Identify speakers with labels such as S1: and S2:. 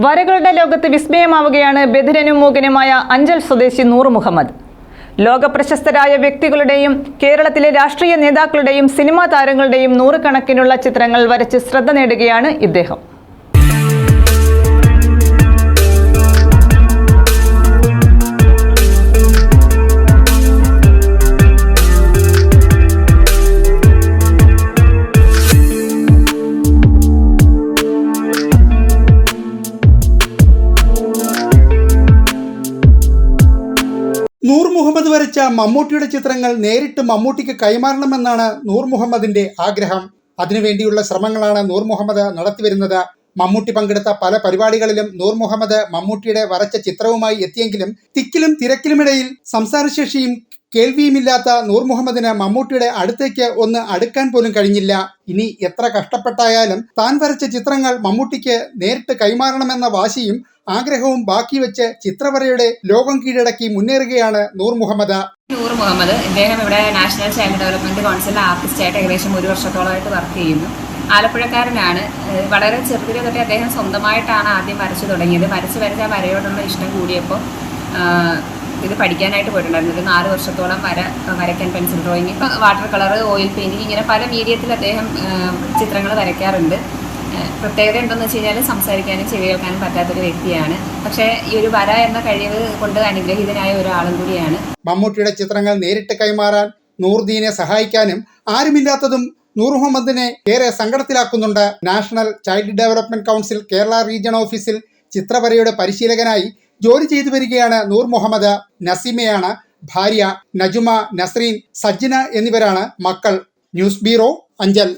S1: വരകളുടെ ലോകത്ത് വിസ്മയമാവുകയാണ് ബധിരനും മൂകനുമായ അഞ്ചൽ സ്വദേശി നൂർ മുഹമ്മദ്. ലോകപ്രശസ്തരായ വ്യക്തികളുടെയും കേരളത്തിലെ രാഷ്ട്രീയ നേതാക്കളുടെയും സിനിമാ താരങ്ങളുടെയും നൂറുകണക്കിനുള്ള ചിത്രങ്ങൾ വരച്ച് ശ്രദ്ധ നേടുകയാണ് ഇദ്ദേഹം.
S2: നൂർ മുഹമ്മദ് വരച്ച മമ്മൂട്ടിയുടെ ചിത്രങ്ങൾ നേരിട്ട് മമ്മൂട്ടിക്ക് കൈമാറണമെന്നാണ് നൂർ മുഹമ്മദിന്റെ ആഗ്രഹം. അതിനുവേണ്ടിയുള്ള ശ്രമങ്ങളാണ് നൂർ മുഹമ്മദ് നടത്തിവരുന്നത്. മമ്മൂട്ടി പങ്കെടുത്ത പല പരിപാടികളിലും നൂർ മുഹമ്മദ് മമ്മൂട്ടിയുടെ വരച്ച ചിത്രവുമായി എത്തിയെങ്കിലും തിക്കിലും തിരക്കിലുമിടയിൽ സംസാരശേഷിയും കേൾവിയുമില്ലാത്ത നൂർ മുഹമ്മദിന് മമ്മൂട്ടിയുടെ അടുത്തേക്ക് ഒന്ന് അടുക്കാൻ പോലും കഴിഞ്ഞില്ല. ഇനി എത്ര കഷ്ടപ്പെട്ടായാലും താൻ വരച്ച ചിത്രങ്ങൾ മമ്മൂട്ടിക്ക് നേരിട്ട് കൈമാറണമെന്ന വാശിയും ആഗ്രഹവും ബാക്കി വെച്ച് ചിത്രവരയുടെ ലോകം കീഴടക്കി മുന്നേറുകയാണ് നൂർ മുഹമ്മദ്.
S3: ഇദ്ദേഹം ഇവിടെ നാഷണൽ ചൈൽഡ് ഡെവലപ്മെന്റ് കൗൺസിലിലെ ആർട്ടിസ്റ്റായിട്ട് ഏകദേശം 1 വർഷത്തോളമായിട്ട് വർക്ക് ചെയ്യുന്നു. ആലപ്പുഴക്കാരനാണ്. വളരെ ചെറുതിലെ തൊട്ടേ അദ്ദേഹം സ്വന്തമായിട്ടാണ് ആദ്യം വരച്ചു തുടങ്ങിയത്. വരച്ച് വരയോടുള്ള ഇഷ്ടം കൂടിയപ്പോൾ ഇത് പഠിക്കാനായിട്ട് പോയിട്ടുണ്ടായിരുന്നു. ഒരു 4 വർഷത്തോളം വരയ്ക്കാൻ pencil drawing, water colour, oil painting, ഇങ്ങനെ പല മീഡിയത്തിൽ അദ്ദേഹം ചിത്രങ്ങൾ വരയ്ക്കാറുണ്ട്. പ്രത്യേകത എന്തെന്ന് വെച്ച് കഴിഞ്ഞാൽ സംസാരിക്കാനും ചെവി കേൾക്കാനും പറ്റാത്തൊരു വ്യക്തിയാണ്. പക്ഷേ ഈ ഒരു വര എന്ന കഴിവ് കൊണ്ട് അനുഗ്രഹീതനായ ഒരാളും കൂടിയാണ്.
S2: മമ്മൂട്ടിയുടെ ചിത്രങ്ങൾ നേരിട്ട് കൈമാറാൻ നൂർദീനെ സഹായിക്കാനും ആരുമില്ലാത്തതും നൂർ മുഹമ്മദിനെ ഏറെ സങ്കടത്തിലാക്കുന്നുണ്ട്. National child development council Kerala region ഓഫീസിൽ ചിത്രവരയുടെ പരിശീലകനായി ജോലി ചെയ്തു വരികയാണ് നൂർ മുഹമ്മദ്. നസീമയാണ് ഭാര്യ. നജുമ, നസ്രീൻ, സജ്ജന എന്നിവരാണ് മക്കൾ. News bureau, Anchal.